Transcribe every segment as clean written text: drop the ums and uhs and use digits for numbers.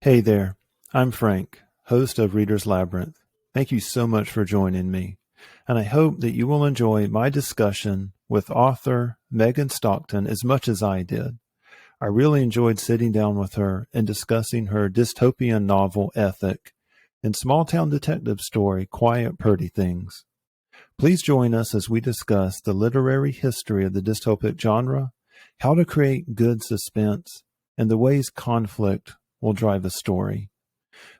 Hey there, I'm Frank, host of Reader's Labyrinth. Thank you so much for joining me, and I hope that you will enjoy my discussion with author Megan Stockton as much as I did. I really enjoyed sitting down with her and discussing her dystopian novel Ethic and small-town detective story Quiet Purty Things. Please join us as we discuss the literary history of the dystopic genre, how to create good suspense, and the ways conflict will drive a story.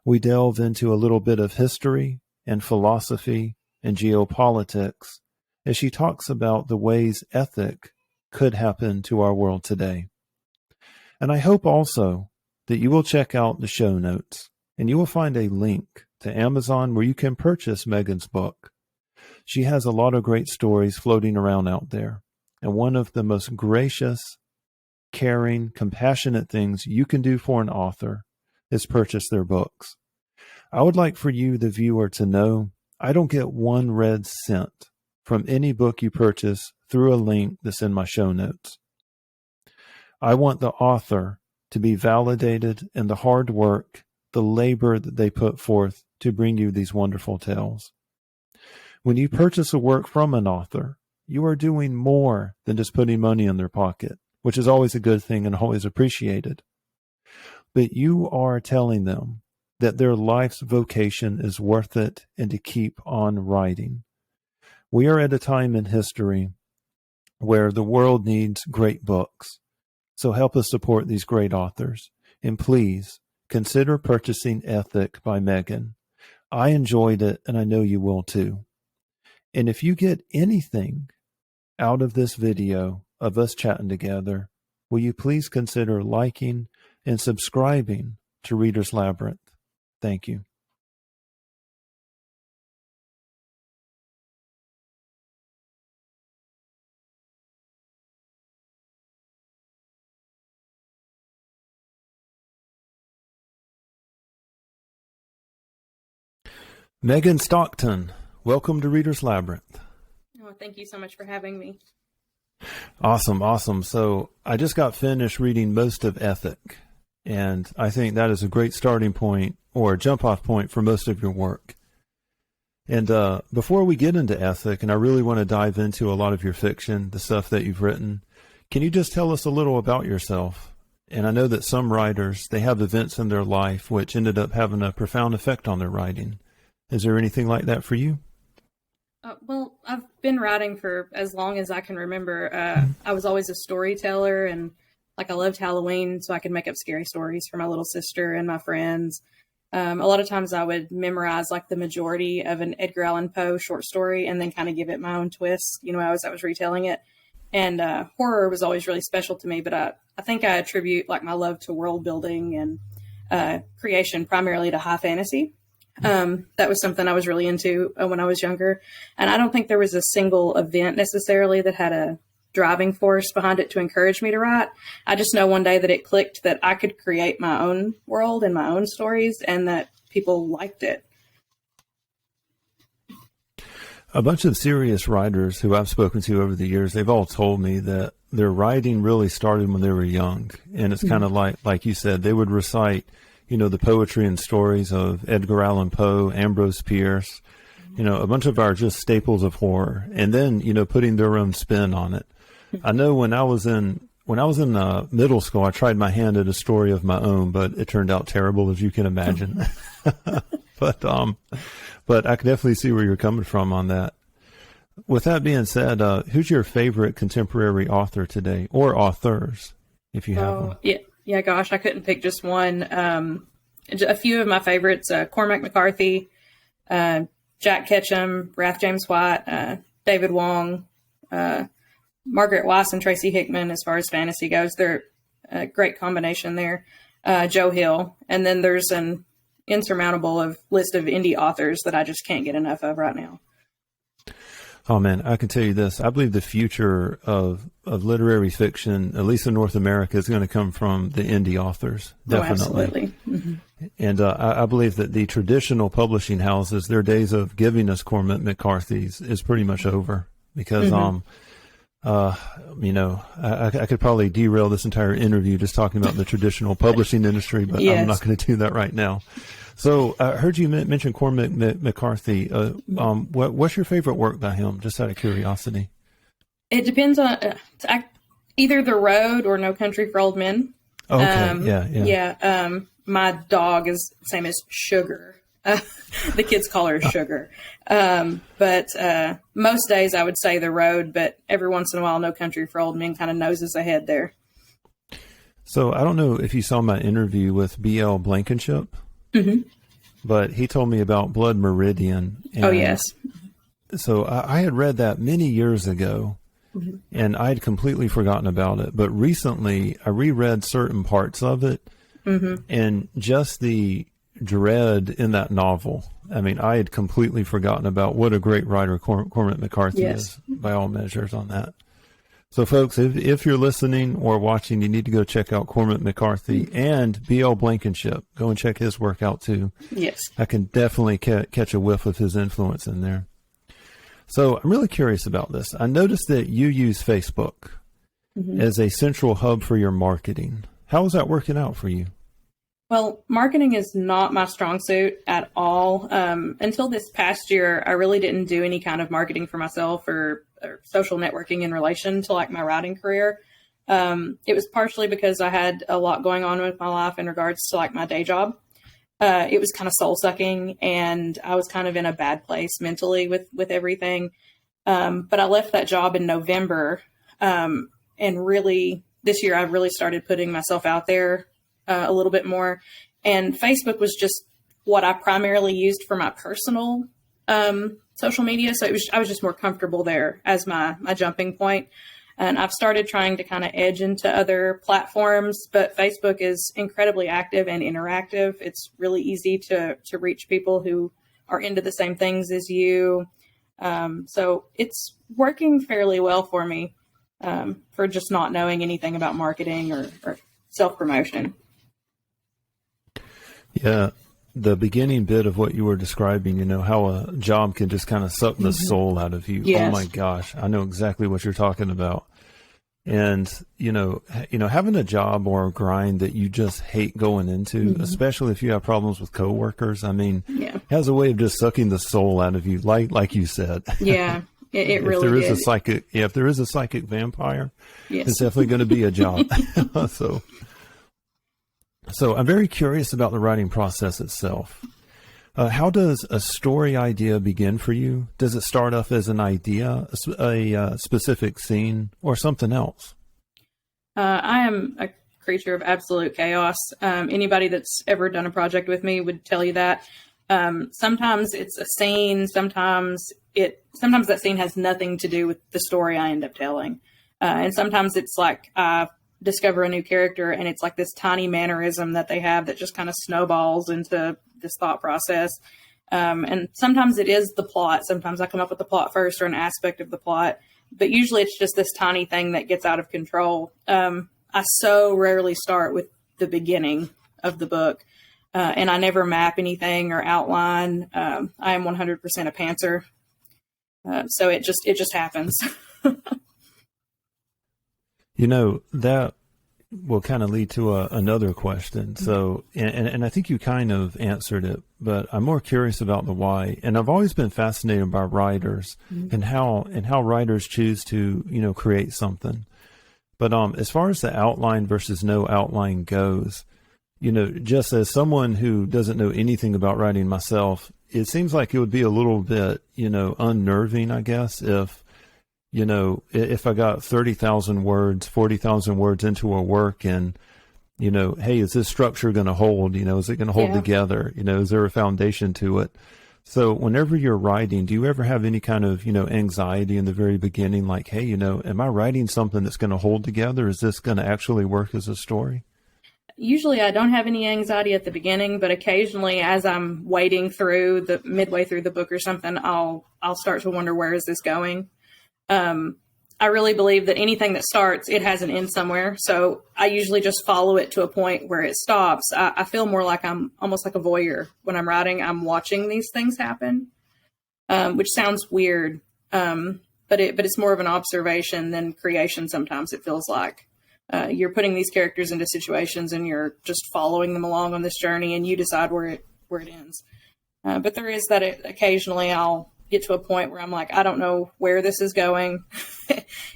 We delve into a little bit of history and philosophy and geopolitics as she talks about the ways ethic could happen to our world today. And I hope also that you will check out the show notes and you will find a link to Amazon where you can purchase Megan's book. She has a lot of great stories floating around out there, and one of the most gracious, caring, compassionate things you can do for an author is purchase their books. I would like for you, the viewer, to know I don't get one red cent from any book you purchase through a link that's in my show notes. I want the author to be validated in the hard work, the labor that they put forth to bring you these wonderful tales. When you purchase a work from an author, you are doing more than just putting money in their pocket, which is always a good thing and always appreciated. But you are telling them that their life's vocation is worth it and to keep on writing. We are at a time in history where the world needs great books. So help us support these great authors. And please consider purchasing Ethic by Megan. I enjoyed it, and I know you will too. And if you get anything out of this video of us chatting together, will you please consider liking and subscribing to Reader's Labyrinth? Thank you. Megan Stockton, welcome to Reader's Labyrinth. Oh, thank you so much for having me. Awesome. So I just got finished reading most of Ethic, and I think that is a great starting point or a jump-off point for most of your work. And before we get into Ethic, and I really want to dive into a lot of your fiction, the stuff that you've written, can you just tell us a little about yourself? And I know that some writers, they have events in their life which ended up having a profound effect on their writing. Is there anything like that for you? Well, I've been writing for as long as I can remember. I was always a storyteller, and I loved Halloween, so I could make up scary stories for my little sister and my friends. A lot of times I would memorize the majority of an Edgar Allan Poe short story and then kind of give it my own twist, as I was retelling it. And horror was always really special to me, but I think I attribute my love to world building and creation primarily to high fantasy. That was something I was really into when I was younger. And I don't think there was a single event necessarily that had a driving force behind it to encourage me to write. I just know one day that it clicked that I could create my own world and my own stories and that people liked it. A bunch of serious writers who I've spoken to over the years, they've all told me that their writing really started when they were young. And it's kind of like you said, they would recite the poetry and stories of Edgar Allan Poe, Ambrose Bierce, a bunch of our just staples of horror, and then, putting their own spin on it. I know when I was in middle school, I tried my hand at a story of my own, but it turned out terrible, as you can imagine. But I can definitely see where you're coming from on that. With that being said, who's your favorite contemporary author today, or authors, if you have one? Yeah, gosh, I couldn't pick just one. A few of my favorites, Cormac McCarthy, Jack Ketchum, Wrath James White, David Wong, Margaret Weiss and Tracy Hickman, as far as fantasy goes. They're a great combination there. Joe Hill. And then there's an insurmountable list of indie authors that I just can't get enough of right now. Oh man, I can tell you this. I believe the future of literary fiction, at least in North America, is going to come from the indie authors. Definitely. Oh, absolutely. Mm-hmm. And I believe that the traditional publishing houses, their days of giving us Cormac McCarthy's is pretty much over because Uh, I could probably derail this entire interview just talking about the traditional publishing industry, but Yes. I'm not going to do that right now. So I heard you mention Cormac McCarthy. What's your favorite work by him, just out of curiosity? It depends on either The Road or No Country for Old Men. Okay, Yeah. My dog is same as Sugar. The kids call her Sugar. But most days I would say The Road, but every once in a while, No Country for Old Men kind of noses ahead there. So I don't know if you saw my interview with B.L. Blankenship, but he told me about Blood Meridian. And Oh, yes. so I had read that many years ago, and I'd completely forgotten about it. But recently, I reread certain parts of it, and just the dread in that novel. I mean, I had completely forgotten about what a great writer Cormac McCarthy is, by all measures, on that. So, folks, if you're listening or watching, you need to go check out Cormac McCarthy and B.L. Blankenship. Go and check his work out, too. Yes. I can definitely catch a whiff of his influence in there. So I'm really curious about this. I noticed that you use Facebook as a central hub for your marketing. How is that working out for you? Well, marketing is not my strong suit at all. Until this past year, I really didn't do any kind of marketing for myself or social networking in relation to like my writing career. It was partially because I had a lot going on with my life in regards to like my day job. It was kind of soul sucking, and I was kind of in a bad place mentally with everything. But I left that job in November. And really this year, I've really started putting myself out there a little bit more. And Facebook was just what I primarily used for my personal social media. So I was just more comfortable there as my jumping point. And I've started trying to kind of edge into other platforms, but Facebook is incredibly active and interactive. It's really easy to reach people who are into the same things as you. So it's working fairly well for me for just not knowing anything about marketing or self-promotion. Yeah. The beginning bit of what you were describing, how a job can just kind of suck the soul out of you. Yes. Oh my gosh. I know exactly what you're talking about. And, having a job or a grind that you just hate going into, especially if you have problems with coworkers, has a way of just sucking the soul out of you. Like you said. Yeah, it really if there is. is if there is a psychic vampire, Yes. it's definitely going to be a job. So I'm very curious about the writing process itself. How does a story idea begin for you? Does it start off as an idea, a specific scene, or something else? I am a creature of absolute chaos. Anybody that's ever done a project with me would tell you that. Sometimes it's a scene. Sometimes that scene has nothing to do with the story I end up telling. And sometimes it's like I discover a new character and it's like this tiny mannerism that they have that just kind of snowballs into this thought process. And sometimes it is the plot. Sometimes I come up with the plot first or an aspect of the plot, but usually it's just this tiny thing that gets out of control. I so rarely start with the beginning of the book, and I never map anything or outline. I am 100% a pantser. So it just happens. That will kind of lead to another question. So, and I think you kind of answered it, but I'm more curious about the why. And I've always been fascinated by writers and how writers choose to, create something. But as far as the outline versus no outline goes, just as someone who doesn't know anything about writing myself, it seems like it would be a little bit, unnerving, I guess, if I got 30,000 words, 40,000 words into a work and, hey, is this structure going to hold? Is it going to hold together? Is there a foundation to it? So whenever you're writing, do you ever have any kind of, anxiety in the very beginning? Like, hey, am I writing something that's going to hold together? Is this going to actually work as a story? Usually I don't have any anxiety at the beginning, but occasionally as I'm wading through midway through the book or something, I'll start to wonder, where is this going? I really believe that anything that starts, it has an end somewhere. So I usually just follow it to a point where it stops. I feel more like I'm almost like a voyeur when I'm writing. I'm watching these things happen, which sounds weird. But but it's more of an observation than creation. Sometimes it feels like you're putting these characters into situations and you're just following them along on this journey, and you decide where it ends. But there is that occasionally I'll get to a point where I'm like, I don't know where this is going.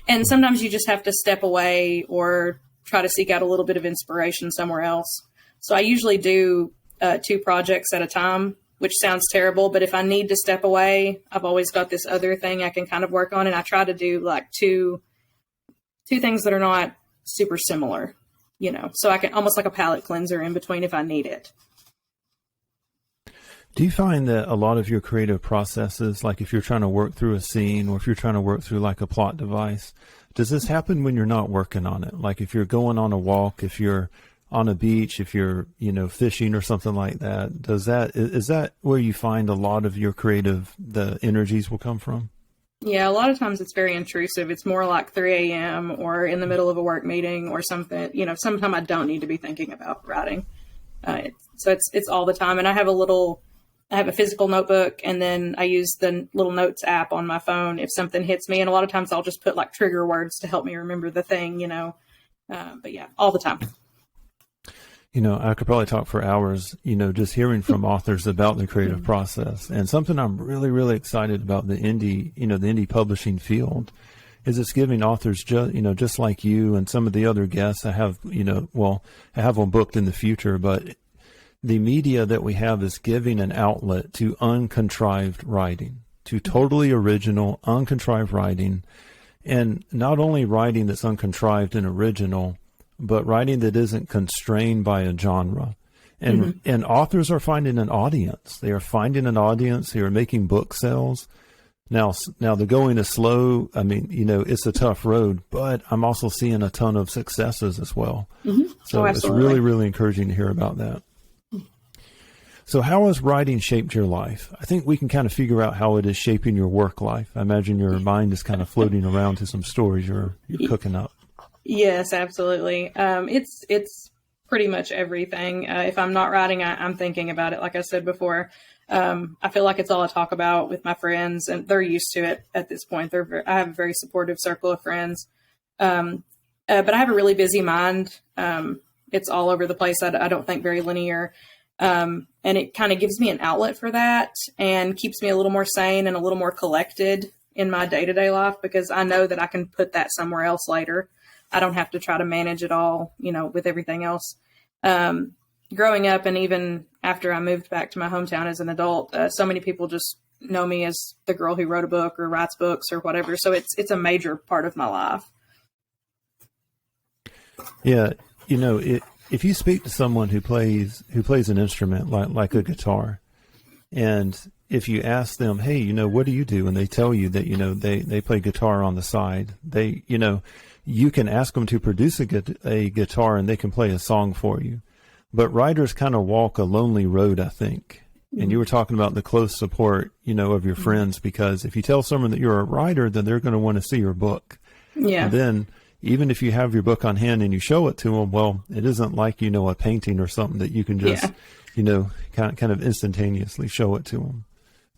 And sometimes you just have to step away or try to seek out a little bit of inspiration somewhere else. So I usually do 2 projects at a time, which sounds terrible, but if I need to step away, I've always got this other thing I can kind of work on. And I try to do like two things that are not super similar, so I can almost like a palate cleanser in between if I need it. Do you find that a lot of your creative processes, like if you're trying to work through a scene or if you're trying to work through like a plot device, does this happen when you're not working on it? Like if you're going on a walk, if you're on a beach, if you're, fishing or something like that, is that where you find a lot of your the energies will come from? Yeah, a lot of times it's very intrusive. It's more like 3 a.m. or in the middle of a work meeting or something, sometime I don't need to be thinking about writing. So it's all the time. And I have a physical notebook, and then I use the little notes app on my phone if something hits me. And a lot of times I'll just put like trigger words to help me remember the thing, but yeah, all the time. I could probably talk for hours, just hearing from authors about the creative process. And something I'm really, really excited about the indie publishing field is it's giving authors just like you and some of the other guests I have, I have them booked in the future, but the media that we have is giving an outlet to uncontrived writing, to totally original, uncontrived writing, and not only writing that's uncontrived and original, but writing that isn't constrained by a genre. And and authors are finding an audience. They are finding an audience. They are making book sales. Now the going is slow. I mean, it's a tough road, but I'm also seeing a ton of successes as well. So it's really, really encouraging to hear about that. So how has writing shaped your life? I think we can kind of figure out how it is shaping your work life. I imagine your mind is kind of floating around to some stories you're cooking up. Yes, absolutely. It's pretty much everything. If I'm not writing, I'm thinking about it. Like I said before, I feel like it's all I talk about with my friends, and they're used to it at this point. I have a very supportive circle of friends. But I have a really busy mind. It's all over the place. I don't think very linear. And it kind of gives me an outlet for that and keeps me a little more sane and a little more collected in my day-to-day life, because I know that I can put that somewhere else later. I don't have to try to manage it all, with everything else. Growing up, and even after I moved back to my hometown as an adult, so many people just know me as the girl who wrote a book or writes books or whatever. So it's a major part of my life. Yeah. If you speak to someone who plays an instrument like a guitar, and if you ask them, hey, what do you do? And they tell you that, they play guitar on the side, you can ask them to produce a guitar and they can play a song for you. But writers kind of walk a lonely road, I think. And you were talking about the close support, of your friends, because if you tell someone that you're a writer, then they're going to want to see your book. Yeah. And then even if you have your book on hand and you show it to them, well, it isn't like, a painting or something that you can just, kind of instantaneously show it to them.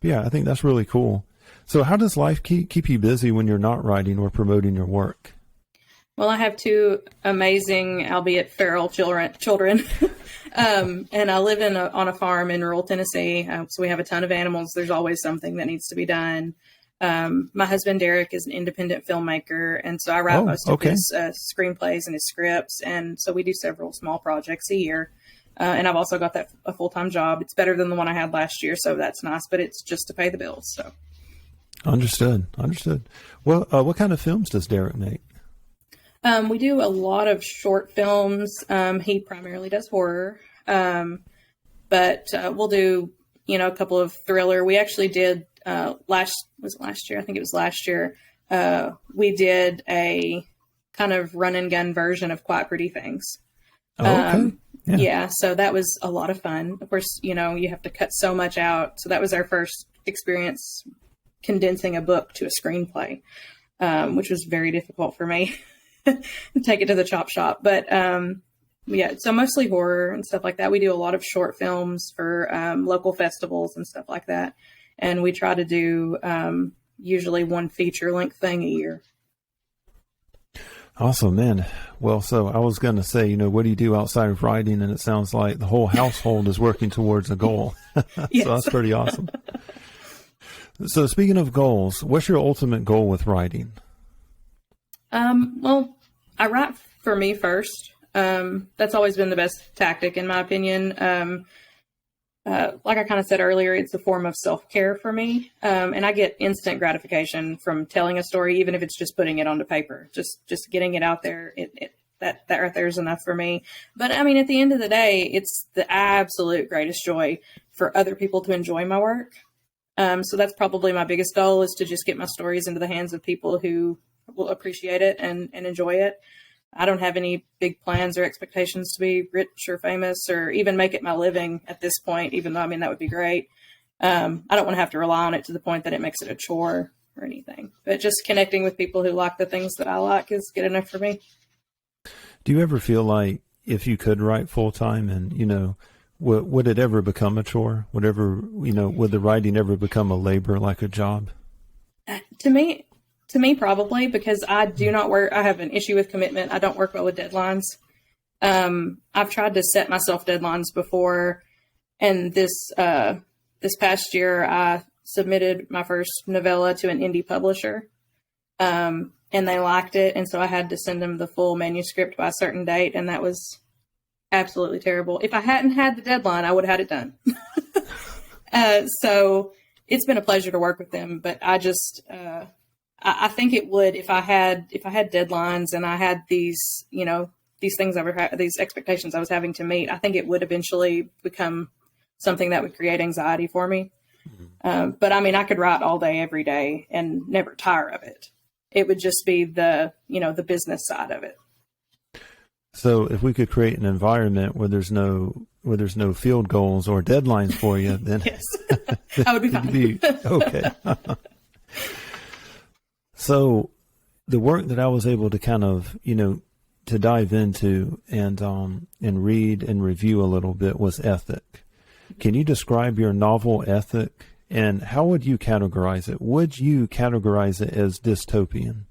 But yeah, I think that's really cool. So how does life keep you busy when you're not writing or promoting your work? Well, I have 2 amazing, albeit feral children. And I live on a farm in rural Tennessee. So we have a ton of animals. There's always something that needs to be done. My husband, Derek, is an independent filmmaker. And so I write most of his screenplays and his scripts. And so we do several small projects a year. And I've also got a full-time job. It's better than the one I had last year. So that's nice, but it's just to pay the bills. So. Understood. Well, what kind of films does Derek make? We do a lot of short films. He primarily does horror, but we'll do, a couple of thriller. We actually did last year? I think it was last year. We did a kind of run and gun version of Quite Pretty Things. Okay. Yeah, so that was a lot of fun. Of course, you have to cut so much out. So that was our first experience condensing a book to a screenplay, which was very difficult for me. Take it to the chop shop. But yeah, so mostly horror and stuff like that. We do a lot of short films for local festivals and stuff like that. And we try to do usually one feature-length thing a year. Awesome, man. Well, so I was going to say, what do you do outside of writing? And it sounds like the whole household is working towards a goal. Yes. So that's pretty awesome. So speaking of goals, what's your ultimate goal with writing? Well, I write for me first. That's always been the best tactic, in my opinion. Like I kind of said earlier, it's a form of self-care for me. And I get instant gratification from telling a story, even if it's just putting it onto paper, just getting it out there. That right there is enough for me. But I mean, at the end of the day, it's the absolute greatest joy for other people to enjoy my work. So that's probably my biggest goal, is to just get my stories into the hands of people who will appreciate it and enjoy it. I don't have any big plans or expectations to be rich or famous or even make it my living at this point, even though, I mean, that would be great. I don't want to have to rely on it to the point that it makes it a chore or anything, but just connecting with people who like the things that I like is good enough for me. Do you ever feel like if you could write full time and, would it ever become a chore? Would the writing ever become a labor, like a job? To me, probably, because I do not work. I have an issue with commitment. I don't work well with deadlines. I've tried to set myself deadlines before, and this past year I submitted my first novella to an indie publisher, and they liked it, and so I had to send them the full manuscript by a certain date, and that was absolutely terrible. If I hadn't had the deadline, I would have had it done. So it's been a pleasure to work with them, but I just I think it would, if I had deadlines and I had these, these things these expectations I was having to meet, I think it would eventually become something that would create anxiety for me. Mm-hmm. But I mean, I could write all day, every day and never tire of it. It would just be the business side of it. So if we could create an environment where there's no field goals or deadlines for you, then yes, I would be fine. Okay. So the work that I was able to kind of, to dive into and read and review a little bit was Ethic. Can you describe your novel Ethic, and how would you categorize it? Would you categorize it as dystopian?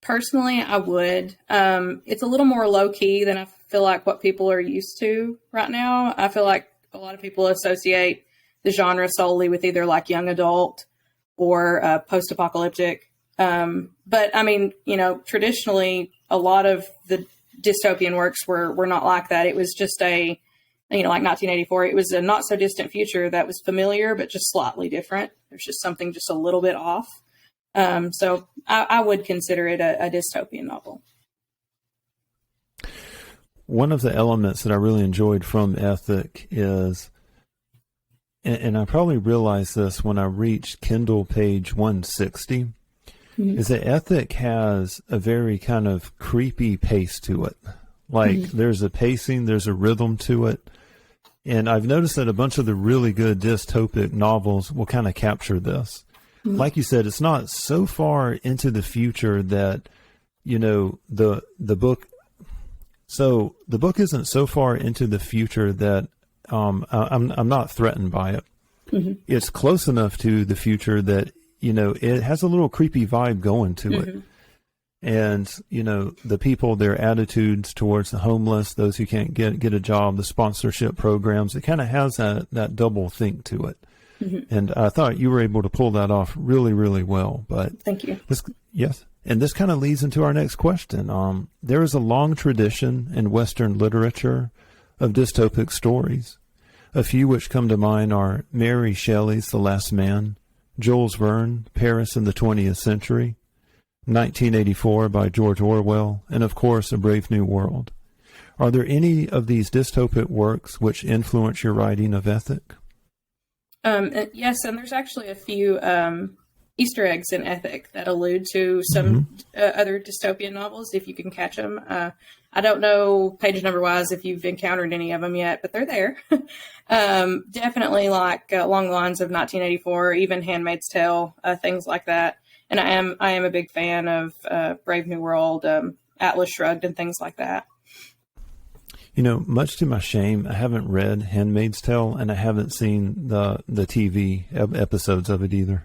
Personally, I would. It's a little more low key than I feel like what people are used to right now. I feel like a lot of people associate the genre solely with either like young adult or post-apocalyptic. But I mean, traditionally a lot of the dystopian works were not like that. It was just like 1984, it was a not so distant future that was familiar, but just slightly different. There's just something just a little bit off. So I would consider it a dystopian novel. One of the elements that I really enjoyed from Ethic is, and I probably realized this when I reached Kindle page 160, mm-hmm. is that Ethic has a very kind of creepy pace to it. Like mm-hmm. there's a pacing, there's a rhythm to it. And I've noticed that a bunch of the really good dystopic novels will kind of capture this. Mm-hmm. Like you said, it's not so far into the future that, the book. So the book isn't so far into the future that I'm not threatened by it. Mm-hmm. It's close enough to the future that, it has a little creepy vibe going to mm-hmm. it. And, the people, their attitudes towards the homeless, those who can't get a job, the sponsorship programs, it kind of has that double think to it. Mm-hmm. And I thought you were able to pull that off really, really well. But thank you. Yes. And this kind of leads into our next question. There is a long tradition in Western literature of dystopic stories. A few which come to mind are Mary Shelley's The Last Man, Jules Verne, Paris in the 20th Century, 1984 by George Orwell, and of course, A Brave New World. Are there any of these dystopic works which influence your writing of Ethic? Yes, and there's actually a few Easter eggs in Ethic that allude to some mm-hmm. Other dystopian novels, if you can catch them. I don't know page number wise if you've encountered any of them yet, but they're there. Definitely like along the lines of 1984, even Handmaid's Tale, things like that. And I am a big fan of Brave New World, Atlas Shrugged, and things like that. Much to my shame, I haven't read Handmaid's Tale, and I haven't seen the TV episodes of it either.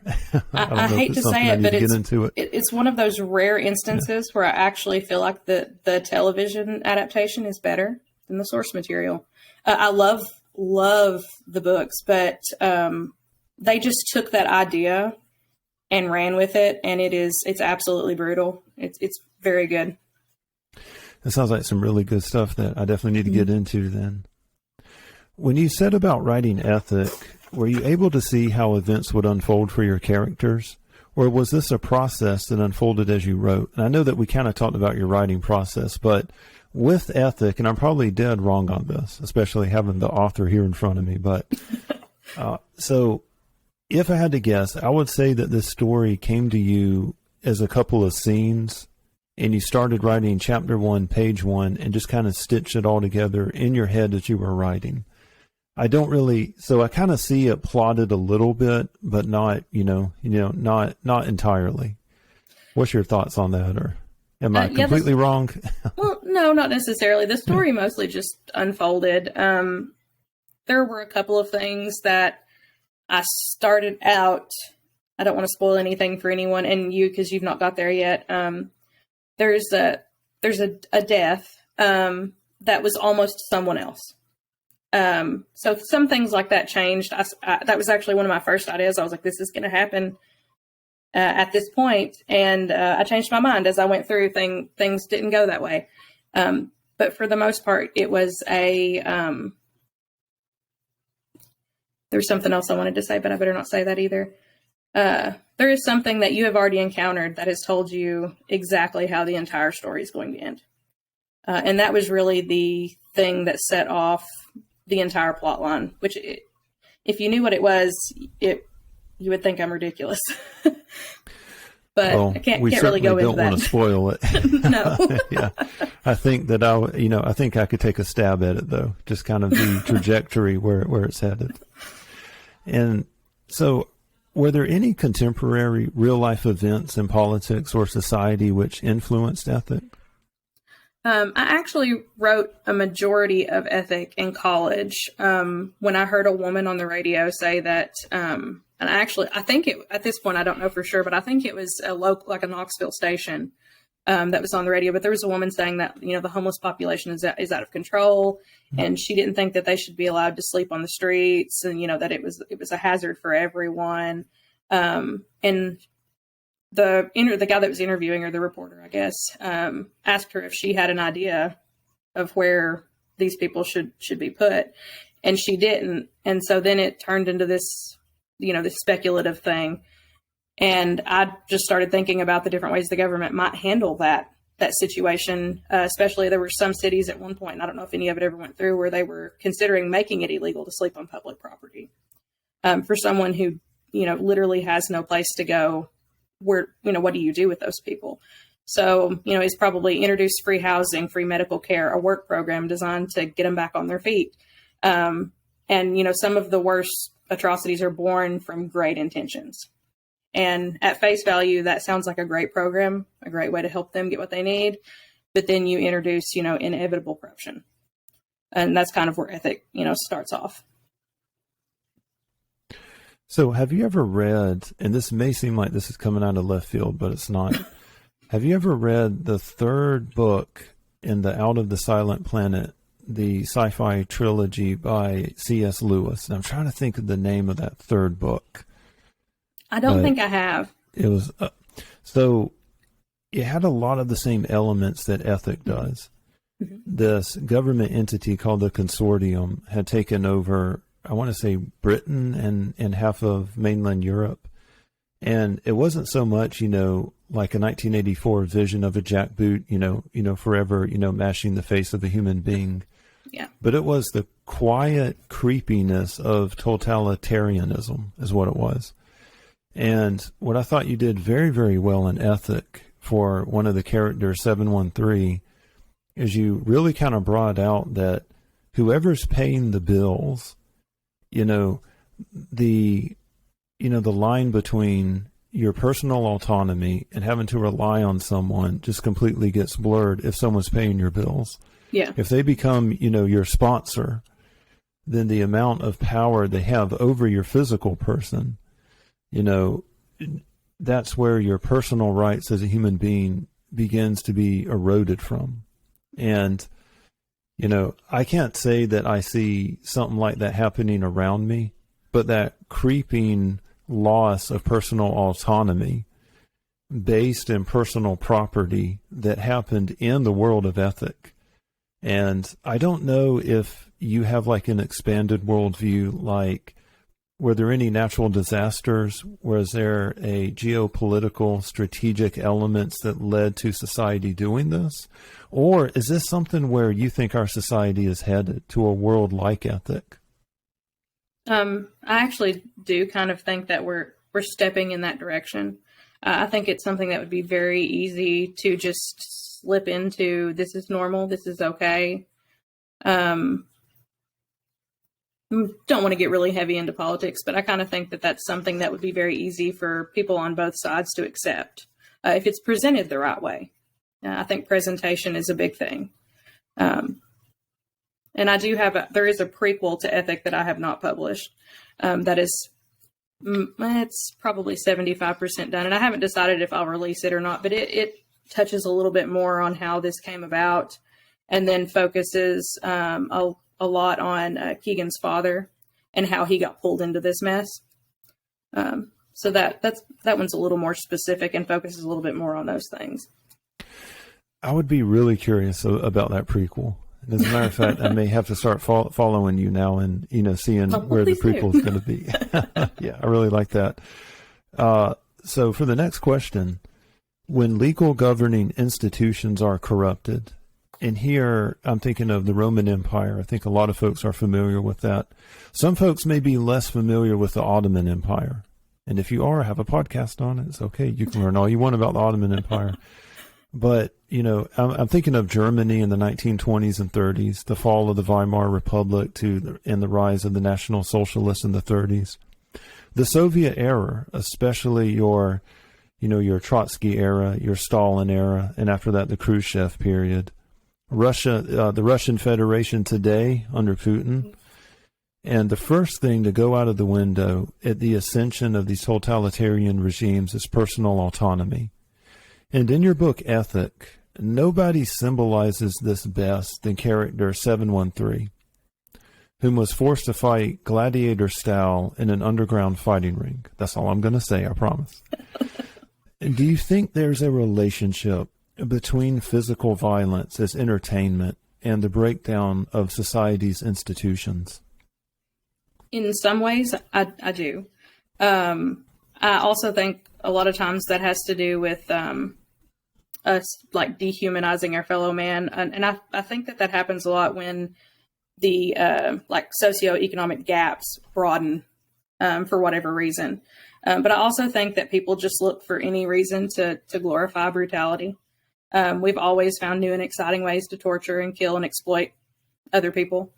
I hate to say it, but get into it. It's one of those rare instances where I actually feel like the television adaptation is better than the source material. I love the books, but they just took that idea and ran with it, and it's absolutely brutal. It's very good. That sounds like some really good stuff that I definitely need to get into then. When you said about writing ethic, were you able to see how events would unfold for your characters? Or was this a process that unfolded as you wrote? And I know that we kind of talked about your writing process, but with ethic, and I'm probably dead wrong on this, especially having the author here in front of me, but so if I had to guess, I would say that this story came to you as a couple of scenes, and you started writing chapter 1, page 1, and just kind of stitched it all together in your head as you were writing. So I kind of see it plotted a little bit, but not, not entirely. What's your thoughts on that? Or am I completely wrong? Well, no, not necessarily. The story mostly just unfolded. There were a couple of things that I started out. I don't want to spoil anything for anyone and you, because you've not got there yet. There's a death that was almost someone else. So some things like that changed. That was actually one of my first ideas. I was like, this is going to happen at this point. And I changed my mind as I went through. Things didn't go that way. But for the most part, it was there's something else I wanted to say, but I better not say that either. There is something that you have already encountered that has told you exactly how the entire story is going to end. And that was really the thing that set off the entire plot line, which if you knew what it was, you would think I'm ridiculous. But I can't really go into that. We certainly don't want to spoil it. No. Yeah. I think that I think I could take a stab at it though, just kind of the trajectory where it's headed. And so, were there any contemporary real-life events in politics or society which influenced ethic? I actually wrote a majority of ethic in college when I heard a woman on the radio say that, and I think at this point, I don't know for sure, but I think it was a Knoxville station that was on the radio. But there was a woman saying that, the homeless population is out of control, and she didn't think that they should be allowed to sleep on the streets, and, that it was a hazard for everyone. And the guy that was interviewing her, the reporter, I guess, asked her if she had an idea of where these people should be put, and she didn't. And so then it turned into this, this speculative thing. And I just started thinking about the different ways the government might handle that situation. Especially there were some cities at one point, and I don't know if any of it ever went through, where they were considering making it illegal to sleep on public property for someone who, literally has no place to go. Where, what do you do with those people? So, it's probably introduce free housing, free medical care, a work program designed to get them back on their feet. And, some of the worst atrocities are born from great intentions. And at face value, that sounds like a great program, a great way to help them get what they need. But then you introduce, inevitable corruption. And that's kind of where ethic, starts off. So have you ever read, and this may seem like this is coming out of left field, but it's not. Have you ever read the third book in the Out of the Silent Planet, the sci-fi trilogy by C.S. Lewis? And I'm trying to think of the name of that third book. I don't think I have. It was, so it had a lot of the same elements that ethic does. Mm-hmm. This government entity called the Consortium had taken over, I want to say, Britain and half of mainland Europe. And it wasn't so much, like a 1984 vision of a jackboot, forever, mashing the face of a human being. Yeah. But it was the quiet creepiness of totalitarianism is what it was. And what I thought you did very, very well in ethic for one of the characters, 713, is you really kind of brought out that whoever's paying the bills, the line between your personal autonomy and having to rely on someone just completely gets blurred if someone's paying your bills. Yeah. If they become, your sponsor, then the amount of power they have over your physical person, that's where your personal rights as a human being begins to be eroded from. And, I can't say that I see something like that happening around me, but that creeping loss of personal autonomy based in personal property that happened in the world of ethic. And I don't know if you have like an expanded worldview, like, were there any natural disasters? Was there a geopolitical strategic elements that led to society doing this? Or is this something where you think our society is headed to a world like ethic? I actually do kind of think that we're stepping in that direction. I think it's something that would be very easy to just slip into. This is normal. This is okay. Don't want to get really heavy into politics, but I kind of think that that's something that would be very easy for people on both sides to accept if it's presented the right way. I think presentation is a big thing. And I do there is a prequel to Ethic that I have not published. That is, it's probably 75% done. And I haven't decided if I'll release it or not, but it touches a little bit more on how this came about, and then focuses a lot on Keegan's father and how he got pulled into this mess. So that one's a little more specific and focuses a little bit more on those things. I would be really curious about that prequel. And as a matter of fact, I may have to start following you now and, seeing where the prequel is going to be. Yeah, I really like that. So for the next question, when legal governing institutions are corrupted, and here I'm thinking of the Roman Empire. I think a lot of folks are familiar with that. Some folks may be less familiar with the Ottoman Empire. And if you are, have a podcast on it. It's okay. You can learn all you want about the Ottoman Empire. But, I'm thinking of Germany in the 1920s and 30s, the fall of the Weimar Republic and the rise of the National Socialists in the 30s. The Soviet era, especially your Trotsky era, your Stalin era, and after that, the Khrushchev period. Russia, the Russian Federation today under Putin. And the first thing to go out of the window at the ascension of these totalitarian regimes is personal autonomy. And in your book, Ethic, nobody symbolizes this best than character 713, whom was forced to fight gladiator style in an underground fighting ring. That's all I'm going to say, I promise. Do you think there's a relationship between physical violence as entertainment and the breakdown of society's institutions? In some ways, I do. I also think a lot of times that has to do with us like dehumanizing our fellow man. And I think that happens a lot when the like socioeconomic gaps broaden for whatever reason. But I also think that people just look for any reason to glorify brutality. We've always found new and exciting ways to torture and kill and exploit other people.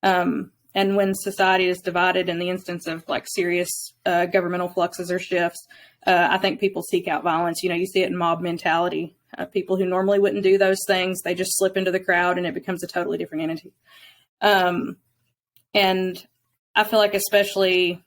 And when society is divided in the instance of like serious governmental fluxes or shifts, I think people seek out violence. You see it in mob mentality. People who normally wouldn't do those things, they just slip into the crowd and it becomes a totally different entity. And I feel like especially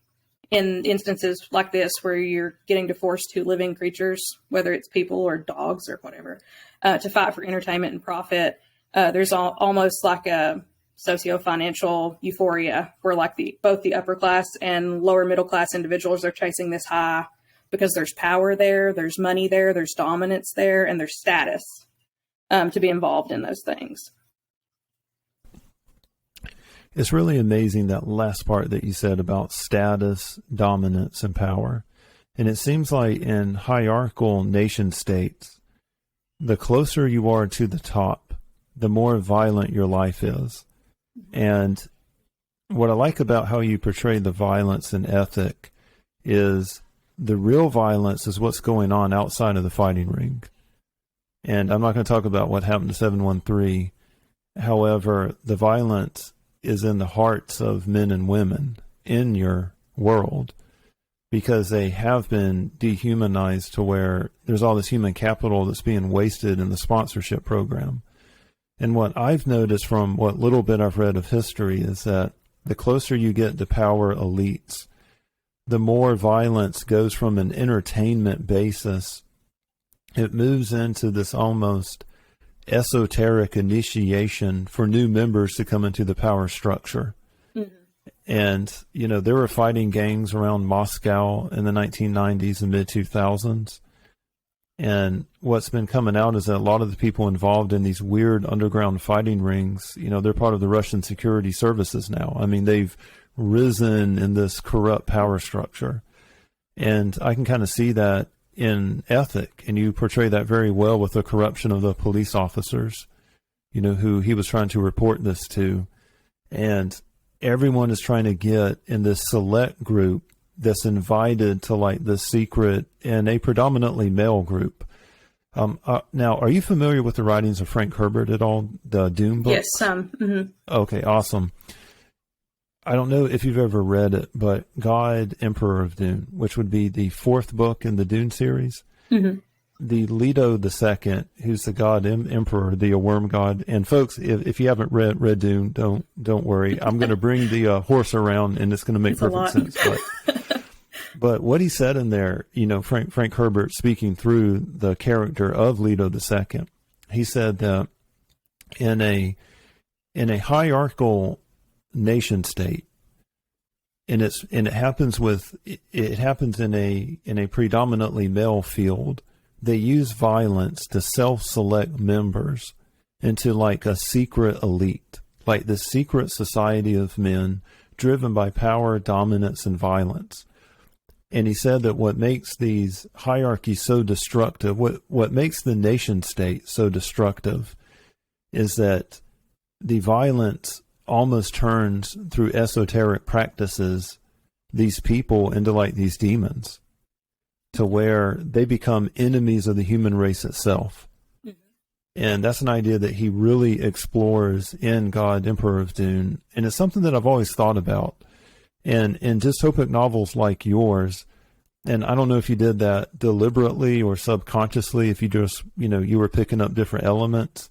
in instances like this where you're getting to force two living creatures, whether it's people or dogs or whatever, to fight for entertainment and profit, there's almost like a socio-financial euphoria where like both the upper class and lower middle class individuals are chasing this high because there's power there, there's money there, there's dominance there, and there's status to be involved in those things. It's really amazing that last part that you said about status, dominance, and power. And it seems like in hierarchical nation states, the closer you are to the top, the more violent your life is. And what I like about how you portray the violence in Ethic is the real violence is what's going on outside of the fighting ring. And I'm not going to talk about what happened to 713. However, the violence is in the hearts of men and women in your world because they have been dehumanized to where there's all this human capital that's being wasted in the sponsorship program. And what I've noticed from what little bit I've read of history is that the closer you get to power elites, the more violence goes from an entertainment basis. It moves into this almost esoteric initiation for new members to come into the power structure. Mm-hmm. And, you know, there were fighting gangs around Moscow in the 1990s and mid-2000s. And what's been coming out is that a lot of the people involved in these weird underground fighting rings, you know, they're part of the Russian security services now. I mean, they've risen in this corrupt power structure. And I can kind of see that in Ethic, and you portray that very well with the corruption of the police officers, you know, who he was trying to report this to. And everyone is trying to get in this select group that's invited to like the secret and a predominantly male group. Now, are you familiar with the writings of Frank Herbert at all? The Dune books? Yes. Mm-hmm. Okay, awesome. I don't know if you've ever read it, but God, Emperor of Dune, which would be the fourth book in the Dune series. Mm-hmm. The Leto II, who's the God Emperor, the worm god. And folks, if you haven't read Dune, don't worry. I'm going to bring the horse around, and it's going to make perfect sense. But what he said in there, you know, Frank Herbert speaking through the character of Leto II, he said that in a hierarchical nation state, and it happens in a predominantly male field. They use violence to self-select members into like a secret elite, like the secret society of men driven by power, dominance, and violence. And he said that what makes these hierarchies so destructive, what makes the nation state so destructive, is that the violence almost turns through esoteric practices these people into like these demons, to where they become enemies of the human race itself. Mm-hmm. And that's an idea that he really explores in God, Emperor of Dune. And it's something that I've always thought about. And in dystopic novels like yours, and I don't know if you did that deliberately or subconsciously, if you just, you know, you were picking up different elements,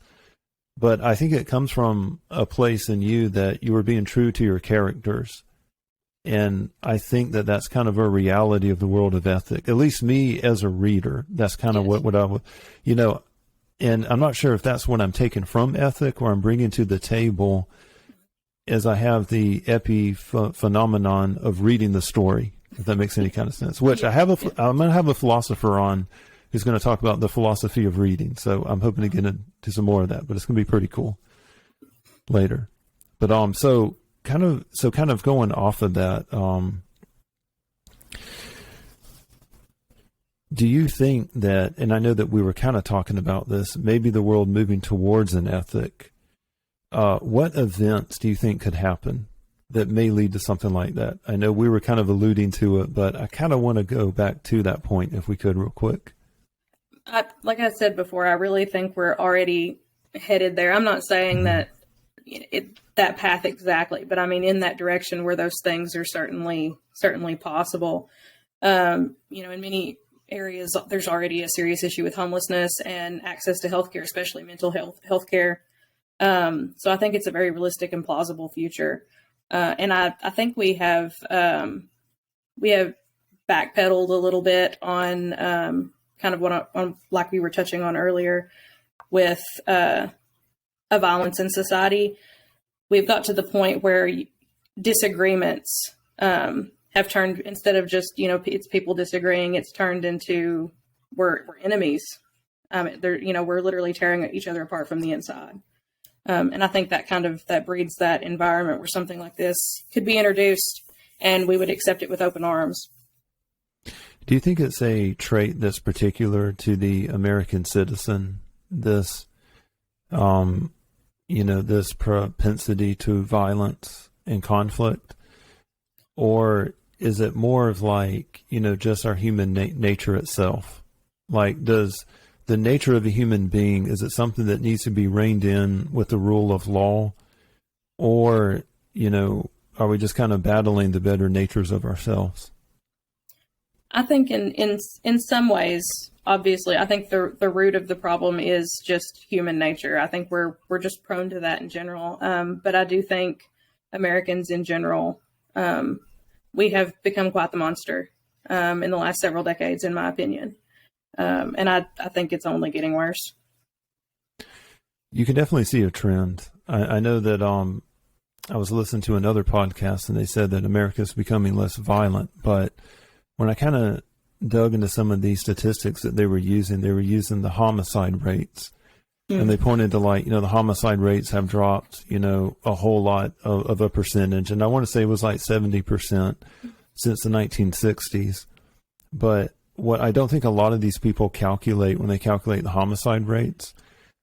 but I think it comes from a place in you that you were being true to your characters. And I think that that's kind of a reality of the world of Ethic. At least me as a reader, that's kind of what I would, you know, and I'm not sure if that's what I'm taking from Ethic or I'm bringing to the table as I have the phenomenon of reading the story, if that makes any kind of sense, which I'm going to have a philosopher on who's going to talk about the philosophy of reading. So I'm hoping to get into some more of that, but it's going to be pretty cool later. But, so kind of going off of that, do you think that, and I know that we were kind of talking about this, maybe the world moving towards an ethic, what events do you think could happen that may lead to something like that? I know we were kind of alluding to it, but I kind of want to go back to that point if we could real quick. Like I said before, I really think we're already headed there. I'm not saying that that path exactly, but I mean, in that direction where those things are certainly possible. You know, in many areas, there's already a serious issue with homelessness and access to healthcare, especially mental health care. So I think it's a very realistic and plausible future. And I think we have backpedaled a little bit on kind of on like we were touching on earlier with a violence in society. We've got to the point where disagreements have turned, instead of just, you know, it's people disagreeing, it's turned into we're enemies. We're literally tearing each other apart from the inside. And I think that breeds that environment where something like this could be introduced and we would accept it with open arms. Do you think it's a trait that's particular to the American citizen, this, this propensity to violence and conflict? Or is it more of like, just our human nature itself? Like, does the nature of a human being, is it something that needs to be reined in with the rule of law? Or, are we just kind of battling the better natures of ourselves? I think in some ways, obviously, I think the root of the problem is just human nature. I think we're just prone to that in general. But I do think Americans in general, we have become quite the monster in the last several decades, in my opinion. And I think it's only getting worse. You can definitely see a trend. I know that I was listening to another podcast and they said that America is becoming less violent, but when I kind of dug into some of these statistics that they were using the homicide rates. And they pointed to the homicide rates have dropped, a whole lot of a percentage. And I want to say it was like 70% since the 1960s. But what I don't think a lot of these people calculate when they calculate the homicide rates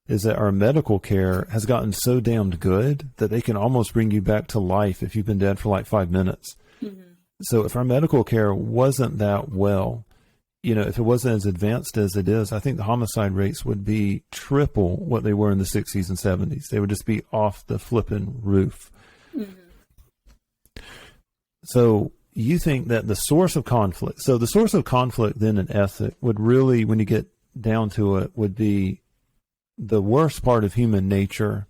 is that our medical care has gotten so damned good that they can almost bring you back to life if you've been dead for like 5 minutes. Mm-hmm. So if our medical care wasn't that well, if it wasn't as advanced as it is, I think the homicide rates would be triple what they were in the 60s and 70s. They would just be off the flipping roof. Mm-hmm. So you think that the source of conflict then in ethic would really, when you get down to it, would be the worst part of human nature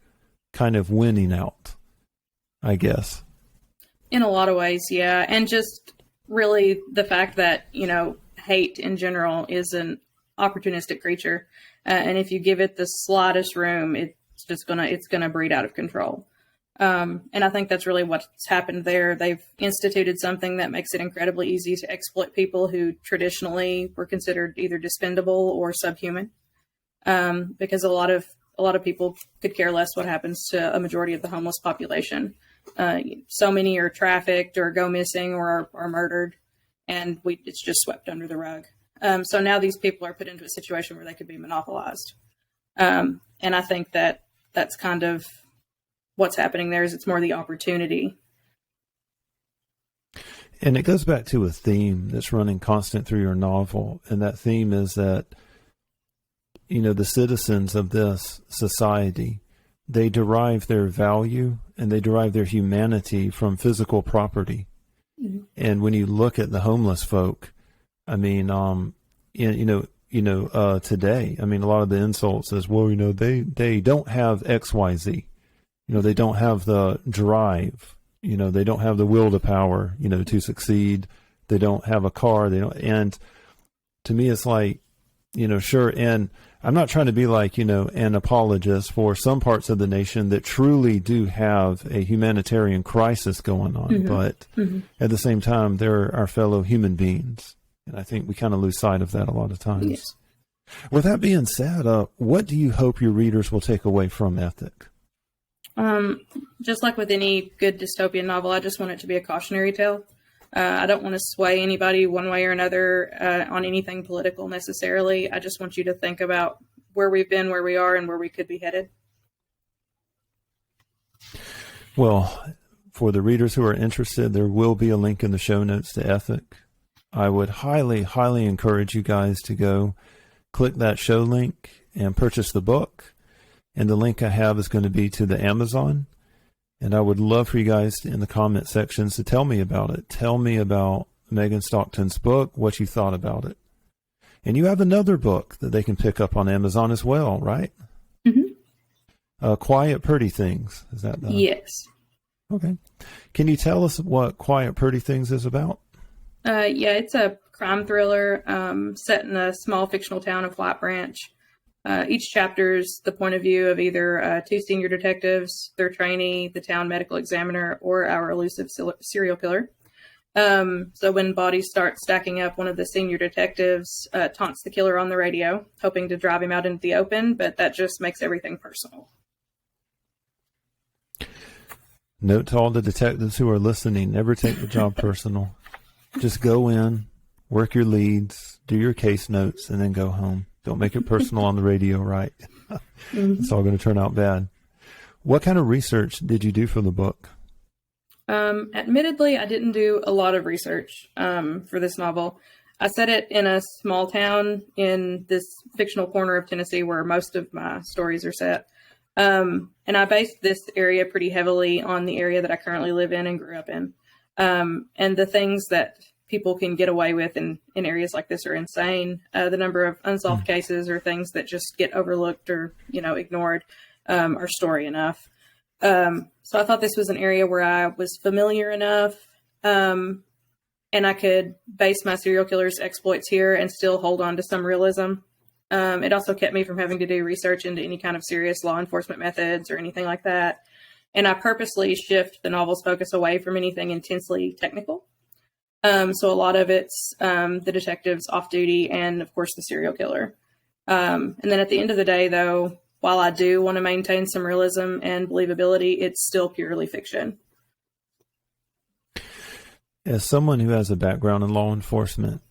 kind of winning out, I guess. In a lot of ways, yeah. And just really the fact that, hate in general is an opportunistic creature. And if you give it the slightest room, it's gonna breed out of control. And I think that's really what's happened there. They've instituted something that makes it incredibly easy to exploit people who traditionally were considered either dispendable or subhuman. Because a lot of people could care less what happens to a majority of the homeless population. So many are trafficked or go missing or are murdered, and it's just swept under the rug. So now these people are put into a situation where they could be monopolized. And I think that that's kind of what's happening there. Is it's more the opportunity. And it goes back to a theme that's running constant through your novel, and that theme is that the citizens of this society, they derive their value and they derive their humanity from physical property. Mm-hmm. And when you look at the homeless folk, I mean, today, I mean, a lot of the insults is, well, they don't have XYZ, they don't have the drive, they don't have the will to power, to succeed. They don't have a car. And to me, it's like, sure. And I'm not trying to be like, an apologist for some parts of the nation that truly do have a humanitarian crisis going on. Mm-hmm. But at the same time, they're our fellow human beings. And I think we kind of lose sight of that a lot of times. Yes. With that being said, what do you hope your readers will take away from Ethic? Just like with any good dystopian novel, I just want it to be a cautionary tale. I don't want to sway anybody one way or another on anything political necessarily. I just want you to think about where we've been, where we are, and where we could be headed. Well, for the readers who are interested, there will be a link in the show notes to Ethic. I would highly, highly encourage you guys to go click that show link and purchase the book. And the link I have is going to be to the Amazon. And I would love for you guys in the comment sections to tell me about it. Tell me about Megan Stockton's book, what you thought about it. And you have another book that they can pick up on Amazon as well, right? Mm-hmm. Quiet Pretty Things. Is that the... Yes. Okay. Can you tell us what Quiet Pretty Things is about? Yeah, it's a crime thriller set in a small fictional town of Flat Branch. Each chapter is the point of view of either two senior detectives, their trainee, the town medical examiner, or our elusive serial killer. So when bodies start stacking up, one of the senior detectives taunts the killer on the radio, hoping to drive him out into the open, but that just makes everything personal. Note to all the detectives who are listening, never take the job personal. Just go in, work your leads, do your case notes, and then go home. Don't make it personal on the radio, right? Mm-hmm. It's all going to turn out bad. What kind of research did you do for the book? Admittedly, I didn't do a lot of research for this novel. I set it in a small town in this fictional corner of Tennessee where most of my stories are set. And I based this area pretty heavily on the area that I currently live in and grew up in. And the things that people can get away with in areas like this are insane. The number of unsolved cases or things that just get overlooked or, ignored are story enough. So I thought this was an area where I was familiar enough and I could base my serial killer's exploits here and still hold on to some realism. It also kept me from having to do research into any kind of serious law enforcement methods or anything like that. And I purposely shift the novel's focus away from anything intensely technical. So a lot of it's the detectives off duty and, of course, the serial killer. And then at the end of the day, though, while I do want to maintain some realism and believability, it's still purely fiction. As someone who has a background in law enforcement,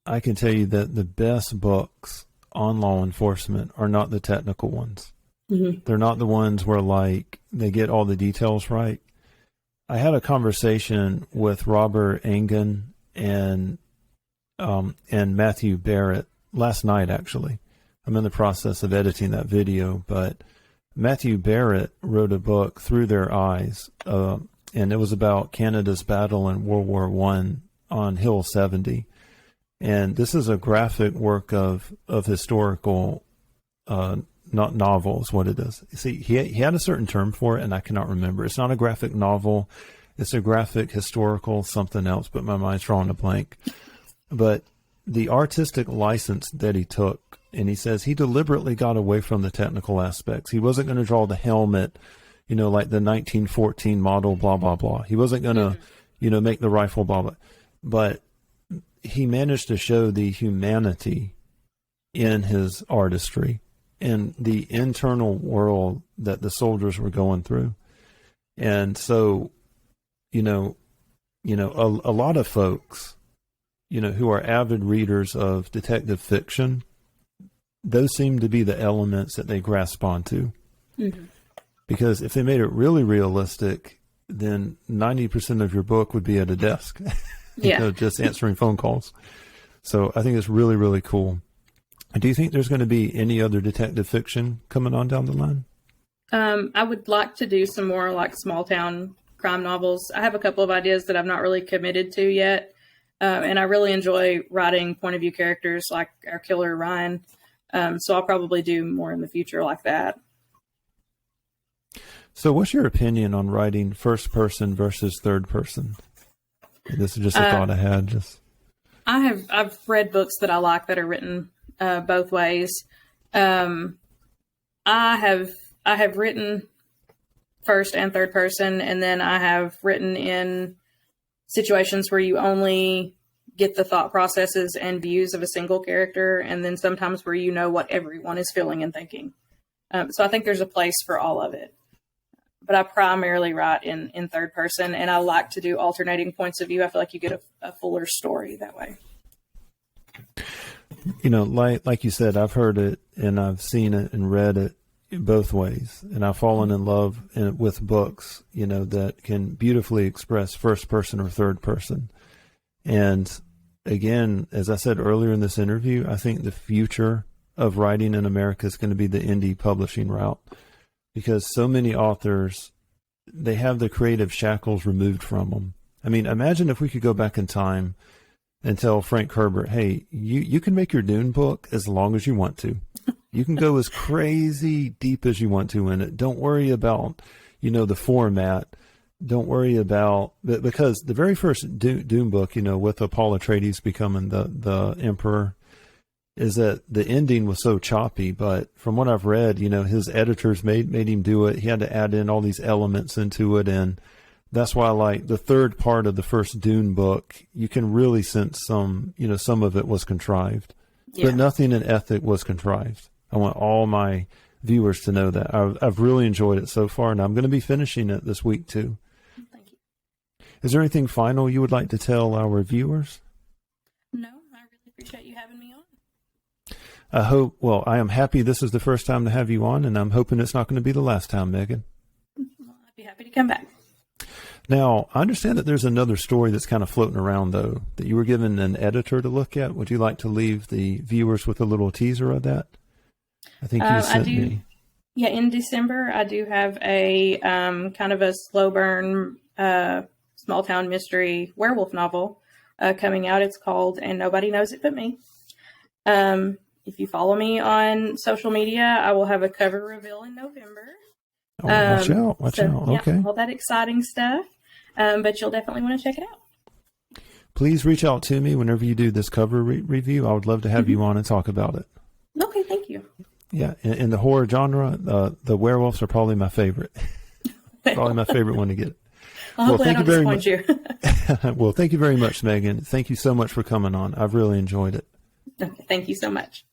I can tell you that the best books on law enforcement are not the technical ones. Mm-hmm. They're not the ones where, they get all the details right. I had a conversation with Robert Engen and Matthew Barrett last night, actually. I'm in the process of editing that video, but Matthew Barrett wrote a book, Through Their Eyes, and it was about Canada's battle in World War I on Hill 70. And this is a graphic work of historical not novel is what it is. See, he had a certain term for it, and I cannot remember. It's not a graphic novel. It's a graphic historical something else, but my mind's drawing a blank. But the artistic license that he took, and he says he deliberately got away from the technical aspects. He wasn't going to draw the helmet, like the 1914 model, blah, blah, blah. He wasn't going to, make the rifle, blah, blah. But he managed to show the humanity in his artistry and the internal world that the soldiers were going through. And so, a lot of folks, who are avid readers of detective fiction, those seem to be the elements that they grasp onto. Mm-hmm. Because if they made it really realistic, then 90% of your book would be at a desk, just answering phone calls. So I think it's really, really cool. Do you think there's going to be any other detective fiction coming on down the line? I would like to do some more small town crime novels. I have a couple of ideas that I've not really committed to yet. And I really enjoy writing point of view characters like our killer Ryan. So I'll probably do more in the future like that. So what's your opinion on writing first person versus third person? This is just a thought I had. I've read books that I like that are written both ways. I have written first and third person, and then I have written in situations where you only get the thought processes and views of a single character, and then sometimes where what everyone is feeling and thinking. So I think there's a place for all of it. But I primarily write in third person, and I like to do alternating points of view. I feel like you get a fuller story that way. Like you said, I've heard it and I've seen it and read it both ways. And I've fallen in love with books, that can beautifully express first person or third person. And again, as I said earlier in this interview, I think the future of writing in America is going to be the indie publishing route, because so many authors, they have the creative shackles removed from them. I mean, imagine if we could go back in time and tell Frank Herbert, hey, you can make your Dune book as long as you want to. You can go as crazy deep as you want to in it. Don't worry about, the format. Don't worry about, because the very first Dune book, with Paul Atreides becoming the emperor, is that the ending was so choppy. But from what I've read, his editors made him do it. He had to add in all these elements into it, and that's why, the third part of the first Dune book, you can really sense some of it was contrived. Yeah. But nothing in Ethic was contrived. I want all my viewers to know that. I've really enjoyed it so far, and I'm going to be finishing it this week, too. Thank you. Is there anything final you would like to tell our viewers? No, I really appreciate you having me on. I am happy this is the first time to have you on, and I'm hoping it's not going to be the last time, Megan. Well, I'd be happy to come back. Now, I understand that there's another story that's kind of floating around, though, that you were given an editor to look at. Would you like to leave the viewers with a little teaser of that? I think you sent me. Yeah, in December, I do have a kind of a slow burn, small town mystery werewolf novel coming out. It's called And Nobody Knows It But Me. If you follow me on social media, I will have a cover reveal in November. Oh, watch out. Watch out. Okay. Yeah, all that exciting stuff. But you'll definitely want to check it out. Please reach out to me whenever you do this cover review. I would love to have you on and talk about it. Okay, thank you. Yeah, in the horror genre, the werewolves are probably my favorite. Probably my favorite one to get. Well, thank you very much. Well, thank you very much, Megan. Thank you so much for coming on. I've really enjoyed it. Okay, thank you so much.